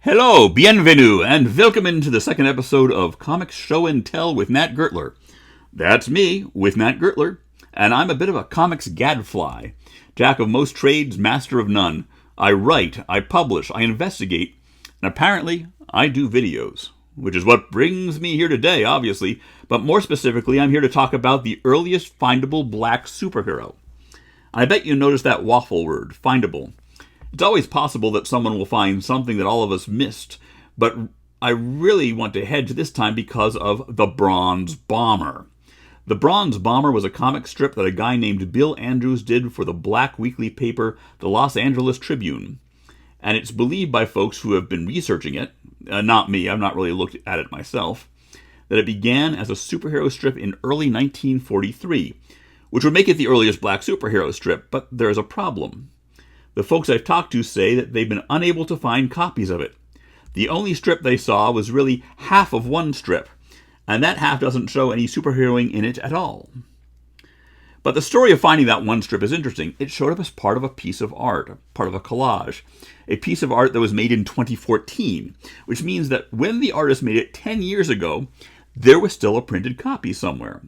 Hello, bienvenue, and welcome into the second episode of Comics Show and Tell with Nat Gertler. That's me, with Nat Gertler, and I'm a bit of a comics gadfly. Jack of most trades, master of none. I write, I publish, I investigate, and apparently I do videos. Which is what brings me here today, obviously, but more specifically, I'm here to talk about the earliest findable black superhero. I bet you noticed that waffle word, findable. It's always possible that someone will find something that all of us missed, but I really want to head to this time because of The Bronze Bomber. The Bronze Bomber was a comic strip that a guy named Bill Andrews did for the black weekly paper, the Los Angeles Tribune. And it's believed by folks who have been researching it, not me, I've not really looked at it myself, that it began as a superhero strip in early 1943, which would make it the earliest black superhero strip, but there's a problem. The folks I've talked to say that they've been unable to find copies of it. The only strip they saw was really half of one strip, and that half doesn't show any superheroing in it at all. But the story of finding that one strip is interesting. It showed up as part of a piece of art, part of a collage, a piece of art that was made in 2014, which means that when the artist made it 10 years ago, there was still a printed copy somewhere.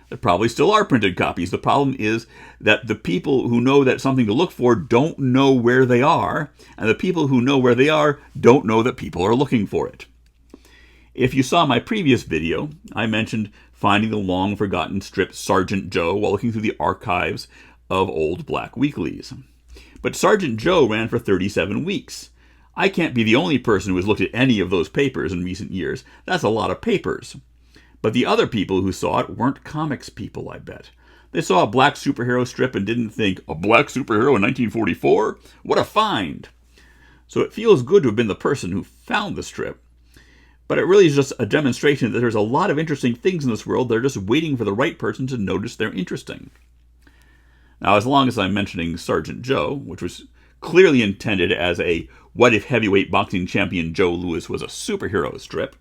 There probably still are printed copies. The problem is that the people who know that's something to look for don't know where they are, and the people who know where they are don't know that people are looking for it. If you saw my previous video, I mentioned finding the long-forgotten strip Sergeant Joe while looking through the archives of old black weeklies. But Sergeant Joe ran for 37 weeks. I can't be the only person who has looked at any of those papers in recent years. That's a lot of papers. But the other people who saw it weren't comics people, I bet. They saw a black superhero strip and didn't think, a black superhero in 1944? What a find! So it feels good to have been the person who found the strip. But it really is just a demonstration that there's a lot of interesting things in this world that are just waiting for the right person to notice they're interesting. Now, as long as I'm mentioning Sergeant Joe, which was clearly intended as a what if heavyweight boxing champion Joe Louis was a superhero strip,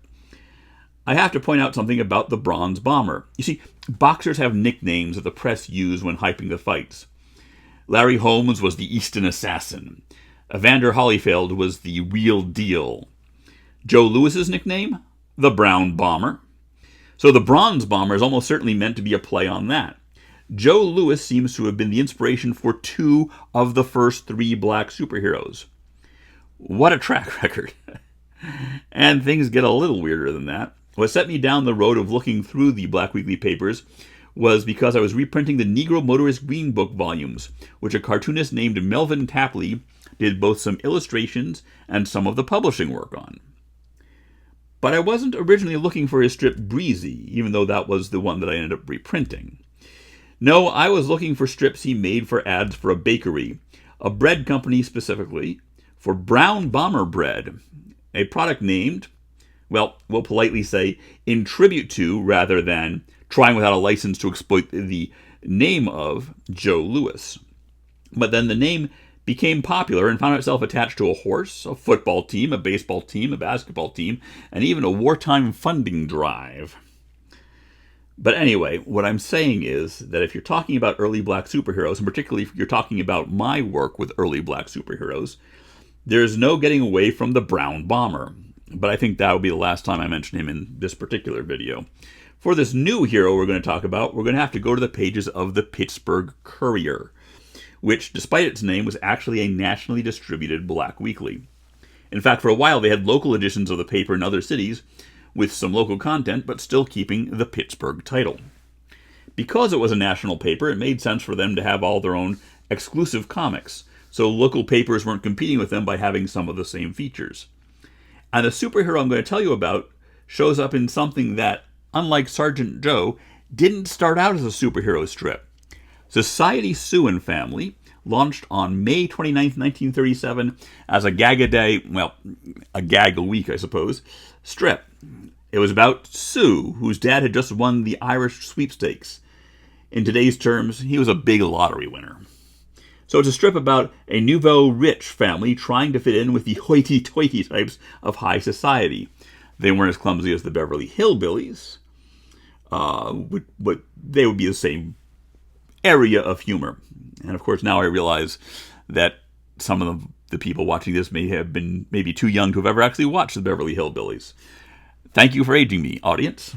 I have to point out something about the Bronze Bomber. You see, boxers have nicknames that the press use when hyping the fights. Larry Holmes was the Easton Assassin. Evander Holyfield was the Real Deal. Joe Louis's nickname? The Brown Bomber. So the Bronze Bomber is almost certainly meant to be a play on that. Joe Louis seems to have been the inspiration for 2 of the first 3 black superheroes. What a track record. And things get a little weirder than that. What set me down the road of looking through the Black Weekly papers was because I was reprinting the Negro Motorist Green Book volumes, which a cartoonist named Melvin Tapley did both some illustrations and some of the publishing work on. But I wasn't originally looking for his strip Breezy, even though that was the one that I ended up reprinting. No, I was looking for strips he made for ads for a bakery, a bread company specifically, for Brown Bomber Bread, a product named, well, we'll politely say, in tribute to, rather than trying without a license to exploit the name of, Joe Louis. But then the name became popular and found itself attached to a horse, a football team, a baseball team, a basketball team, and even a wartime funding drive. But anyway, what I'm saying is that if you're talking about early black superheroes, and particularly if you're talking about my work with early black superheroes, there's no getting away from the Brown Bomber. But I think that will be the last time I mention him in this particular video. For this new hero we're going to talk about, we're going to have to go to the pages of the Pittsburgh Courier, which, despite its name, was actually a nationally distributed black weekly. In fact, for a while they had local editions of the paper in other cities with some local content, but still keeping the Pittsburgh title. Because it was a national paper, it made sense for them to have all their own exclusive comics, so local papers weren't competing with them by having some of the same features. And the superhero I'm going to tell you about shows up in something that, unlike Sergeant Joe, didn't start out as a superhero strip. Society Sue and Family launched on May 29, 1937 as a gag-a-day, well, a gag-a-week, I suppose, strip. It was about Sue, whose dad had just won the Irish sweepstakes. In today's terms, he was a big lottery winner. So it's a strip about a nouveau rich family trying to fit in with the hoity-toity types of high society. They weren't as clumsy as the Beverly Hillbillies, but they would be the same area of humor. And of course, now I realize that some of the the people watching this may have been maybe too young to have ever actually watched the Beverly Hillbillies. Thank you for aging me, audience.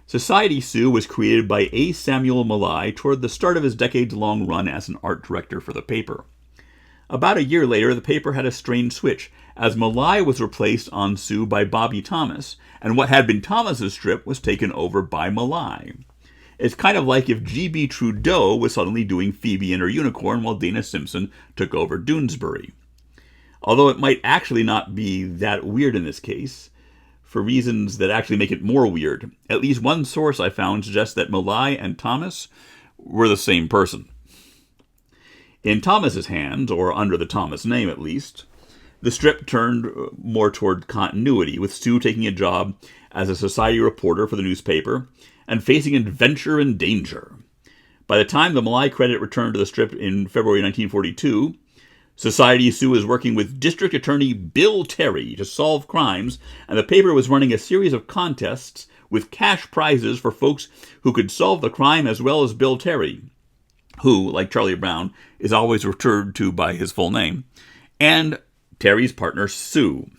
Society Sue was created by A. Samuel Malai toward the start of his decades-long run as an art director for the paper. About a year later, the paper had a strange switch, as Malai was replaced on Sue by Bobby Thomas, and what had been Thomas's strip was taken over by Malai. It's kind of like if G.B. Trudeau was suddenly doing Phoebe and her Unicorn while Dana Simpson took over Doonesbury. Although it might actually not be that weird in this case, for reasons that actually make it more weird. At least one source I found suggests that Malai and Thomas were the same person. In Thomas's hands, or under the Thomas name at least, the strip turned more toward continuity, with Sue taking a job as a society reporter for the newspaper and facing adventure and danger. By the time the Malai credit returned to the strip in February 1942, Society Sue was working with District Attorney Bill Terry to solve crimes, and the paper was running a series of contests with cash prizes for folks who could solve the crime as well as Bill Terry, who, like Charlie Brown, is always referred to by his full name, and Terry's partner Sue.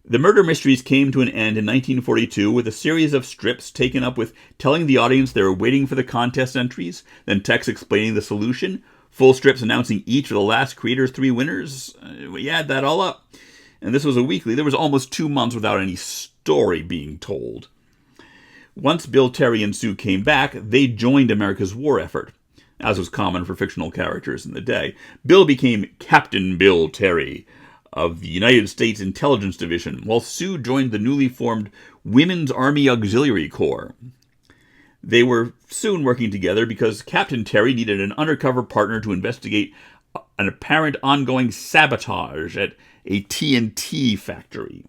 The murder mysteries came to an end in 1942 with a series of strips taken up with telling the audience they were waiting for the contest entries, then text explaining the solution, full strips announcing each of the last creator's 3 winners. You add that all up, and this was a weekly. There was almost 2 months without any story being told. Once Bill Terry and Sue came back, they joined America's war effort, as was common for fictional characters in the day. Bill became Captain Bill Terry of the United States Intelligence Division, while Sue joined the newly formed Women's Army Auxiliary Corps. They were soon working together because Captain Terry needed an undercover partner to investigate an apparent ongoing sabotage at a TNT factory.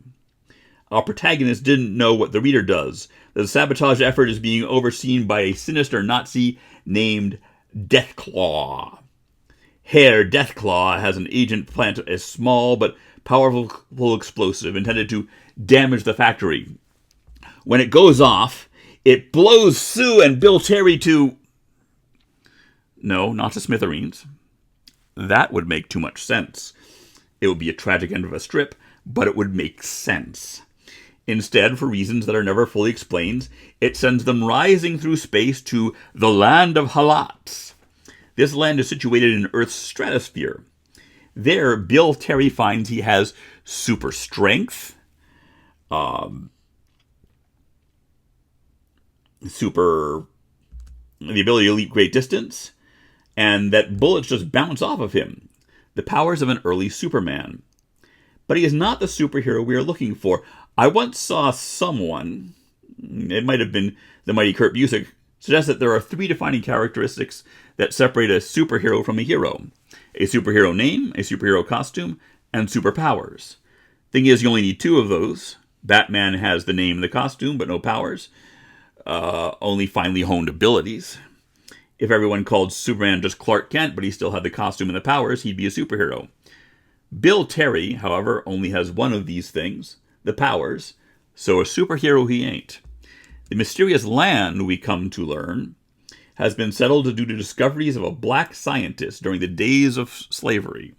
Our protagonist didn't know what the reader does. The sabotage effort is being overseen by a sinister Nazi named Deathclaw. Herr Deathclaw has an agent plant a small but powerful explosive intended to damage the factory. When it goes off, it blows Sue and Bill Terry to... No, not to smithereens. That would make too much sense. It would be a tragic end of a strip, but it would make sense. Instead, for reasons that are never fully explained, it sends them rising through space to the land of Halat. This land is situated in Earth's stratosphere. There, Bill Terry finds he has super strength, the ability to leap great distance, and that bullets just bounce off of him. The powers of an early Superman. But he is not the superhero we are looking for. I once saw someone, it might have been the mighty Kurt Busiek, suggest that there are 3 defining characteristics that separate a superhero from a hero. A superhero name, a superhero costume, and superpowers. Thing is, you only need 2 of those. Batman has the name and the costume, but no powers. Only finely honed abilities. If everyone called Superman just Clark Kent, but he still had the costume and the powers, he'd be a superhero. Bill Terry, however, only has 1 of these things, the powers, so a superhero he ain't. The mysterious land, we come to learn, has been settled due to discoveries of a black scientist during the days of slavery.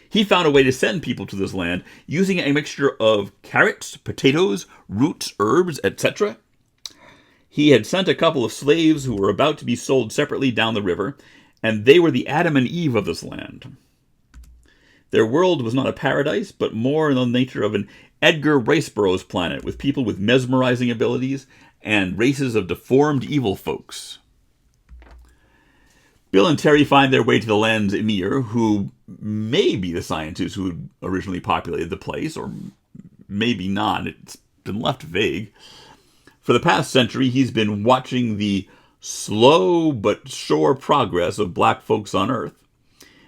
He found a way to send people to this land using a mixture of carrots, potatoes, roots, herbs, etc. He had sent a couple of slaves who were about to be sold separately down the river, and they were the Adam and Eve of this land. Their world was not a paradise, but more in the nature of an Edgar Rice Burroughs planet, with people with mesmerizing abilities and races of deformed evil folks. Bill and Terry find their way to the land's emir, who may be the scientist who originally populated the place, or maybe not. It's been left vague. For the past century, he's been watching the slow but sure progress of black folks on Earth.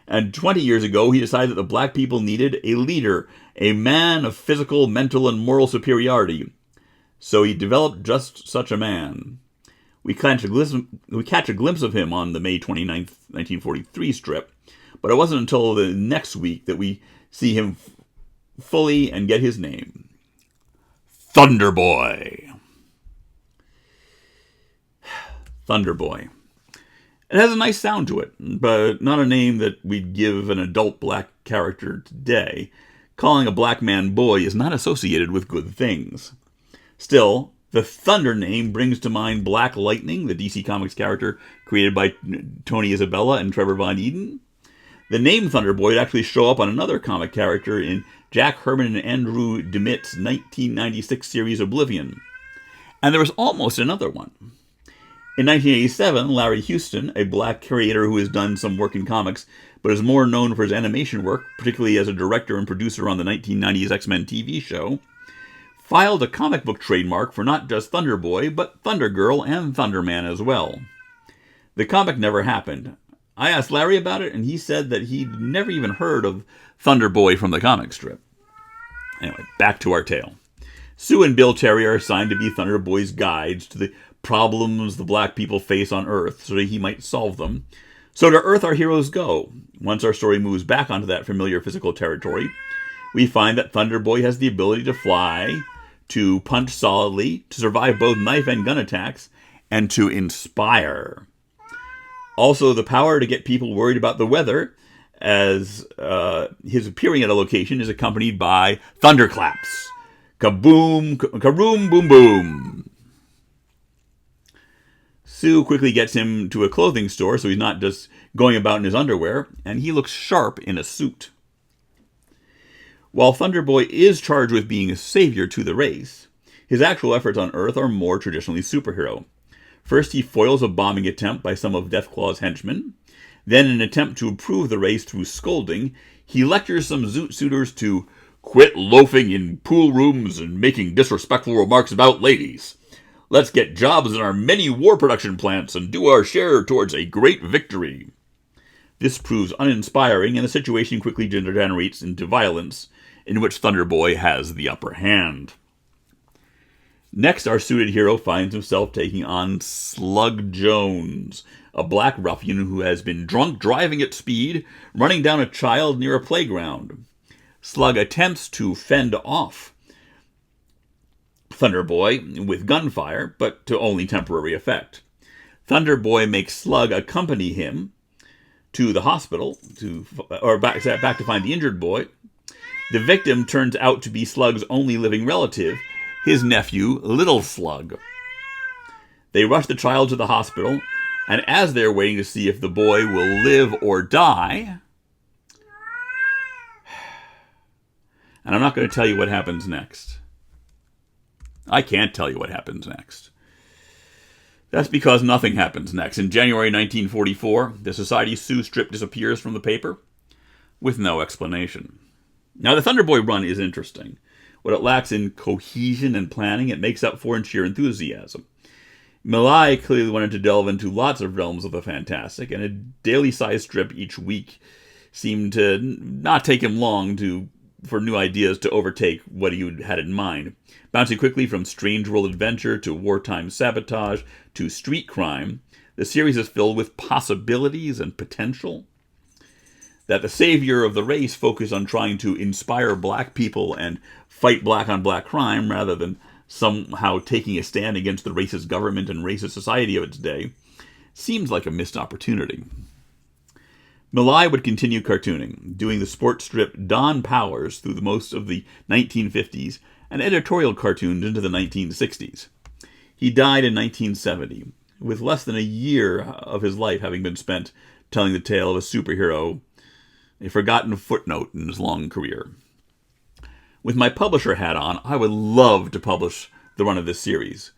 And 20 years ago, he decided that the black people needed a leader, a man of physical, mental, and moral superiority. So he developed just such a man. We catch a glimpse of him on the May 29th, 1943 strip, but it wasn't until the next week that we see him fully and get his name. Thunderboy. Thunderboy. It has a nice sound to it, but not a name that we'd give an adult black character today. Calling a black man boy is not associated with good things. Still, the Thunder name brings to mind Black Lightning, the DC Comics character created by Tony Isabella and Trevor Von Eden. The name Thunderboy would actually show up on another comic character in Jack Herman and Andrew DeMitt's 1996 series Oblivion. And there was almost another one. In 1987, Larry Houston, a black creator who has done some work in comics, but is more known for his animation work, particularly as a director and producer on the 1990s X-Men TV show, filed a comic book trademark for not just Thunderboy, but Thundergirl and Thunderman as well. The comic never happened. I asked Larry about it, and he said that he'd never even heard of Thunderboy from the comic strip. Anyway, back to our tale. Sue and Bill Terry are assigned to be Thunderboy's guides to the problems the black people face on Earth so that he might solve them. So to Earth our heroes go. Once our story moves back onto that familiar physical territory, we find that Thunderboy has the ability to fly, to punch solidly, to survive both knife and gun attacks, and to inspire. Also, the power to get people worried about the weather, as his appearing at a location is accompanied by thunderclaps. Kaboom, karoom, boom, boom. Sue quickly gets him to a clothing store so he's not just going about in his underwear, and he looks sharp in a suit. While Thunderboy is charged with being a savior to the race, his actual efforts on Earth are more traditionally superhero. First, he foils a bombing attempt by some of Deathclaw's henchmen. Then, in an attempt to improve the race through scolding, he lectures some Zoot Suiters to quit loafing in pool rooms and making disrespectful remarks about ladies. Let's get jobs in our many war production plants and do our share towards a great victory. This proves uninspiring, and the situation quickly degenerates into violence, in which Thunderboy has the upper hand. Next, our suited hero finds himself taking on Slug Jones, a black ruffian who has been drunk driving at speed, running down a child near a playground. Slug attempts to fend off Thunderboy with gunfire, but to only temporary effect. Thunderboy makes Slug accompany him to the hospital, back to find the injured boy. The victim turns out to be Slug's only living relative, his nephew, Little Slug. They rush the child to the hospital, and as they're waiting to see if the boy will live or die, and I'm not going to tell you what happens next. I can't tell you what happens next. That's because nothing happens next. In January 1944, the Society Sue strip disappears from the paper with no explanation. Now, the Thunderboy run is interesting. What it lacks in cohesion and planning, it makes up for in sheer enthusiasm. Millai clearly wanted to delve into lots of realms of the fantastic, and a daily-sized strip each week seemed to not take him long for new ideas to overtake what he had in mind. Bouncing quickly from strange world adventure to wartime sabotage to street crime, the series is filled with possibilities and potential. That the savior of the race focused on trying to inspire black people and fight black on black crime rather than somehow taking a stand against the racist government and racist society of its day seems like a missed opportunity. Millai would continue cartooning, doing the sports strip Don Powers through most of the 1950s and editorial cartoons into the 1960s. He died in 1970, with less than a year of his life having been spent telling the tale of a superhero, a forgotten footnote in his long career. With my publisher hat on, I would love to publish the run of this series,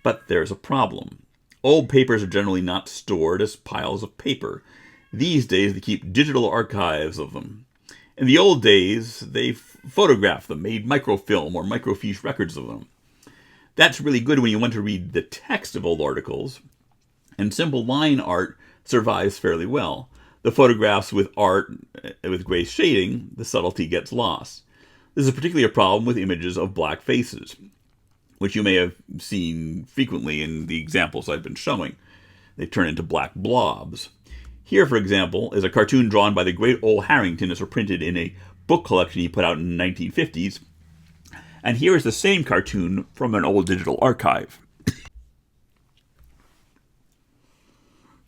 but there's a problem. Old papers are generally not stored as piles of paper. These days, they keep digital archives of them. In the old days, they photographed them, made microfilm or microfiche records of them. That's really good when you want to read the text of old articles, and simple line art survives fairly well. The photographs with art with gray shading, the subtlety gets lost. This is particularly a problem with images of black faces, which you may have seen frequently in the examples I've been showing. They turn into black blobs. Here, for example, is a cartoon drawn by the great Ole Harrington as reprinted in a book collection he put out in the 1950s. And here is the same cartoon from an old digital archive.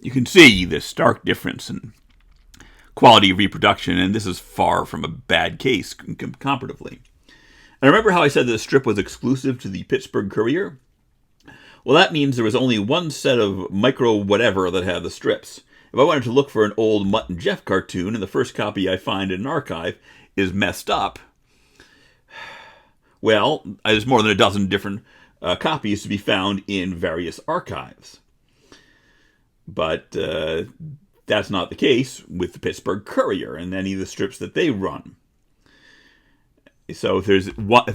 You can see this stark difference in quality of reproduction, and this is far from a bad case comparatively. And remember how I said the strip was exclusive to the Pittsburgh Courier? Well, that means there was only one set of micro whatever that had the strips. If I wanted to look for an old Mutt and Jeff cartoon, and the first copy I find in an archive is messed up, well, there's more than a dozen different copies to be found in various archives. But that's not the case with the Pittsburgh Courier and any of the strips that they run. So if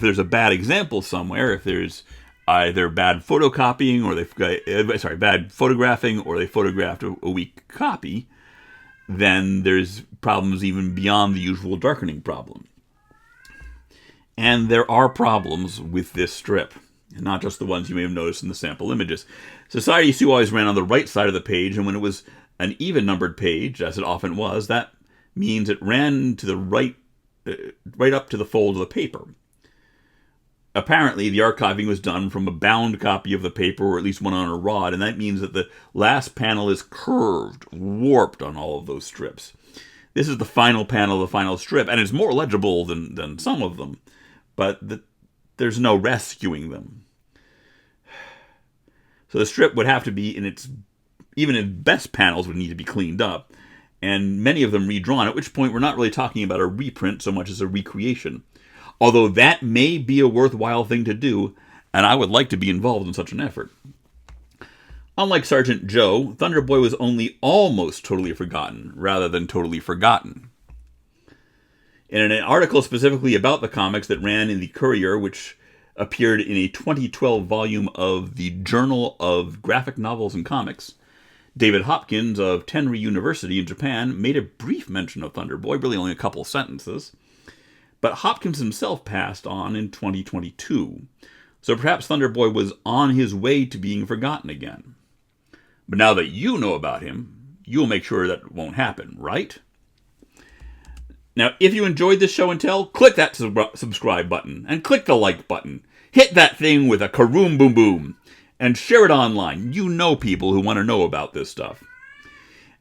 there's a bad example somewhere, if there's either bad photocopying or bad photographing, or they photographed a weak copy, then there's problems even beyond the usual darkening problem. And there are problems with this strip, and not just the ones you may have noticed in the sample images. Society Sue always ran on the right side of the page, and when it was an even-numbered page, as it often was, that means it ran to the right up to the fold of the paper. Apparently, the archiving was done from a bound copy of the paper, or at least one on a rod, and that means that the last panel is curved, warped on all of those strips. This is the final panel of the final strip, and it's more legible than some of them, but there's no rescuing them. So the strip would have to be even its best panels would need to be cleaned up, and many of them redrawn, at which point we're not really talking about a reprint so much as a recreation. Although that may be a worthwhile thing to do, and I would like to be involved in such an effort. Unlike Sergeant Joe, Thunderboy was only almost totally forgotten, rather than totally forgotten. In an article specifically about the comics that ran in the Courier, which appeared in a 2012 volume of the Journal of Graphic Novels and Comics, David Hopkins of Tenri University in Japan made a brief mention of Thunderboy, really only a couple sentences. But Hopkins himself passed on in 2022, so perhaps Thunderboy was on his way to being forgotten again. But now that you know about him, you'll make sure that won't happen, right? Now, if you enjoyed this show and tell, click that subscribe button, and click the like button. Hit that thing with a karoom boom boom, and share it online. You know people who want to know about this stuff.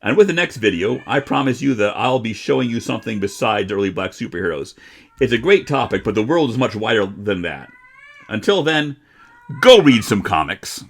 And with the next video, I promise you that I'll be showing you something besides early black superheroes. It's a great topic, but the world is much wider than that. Until then, go read some comics.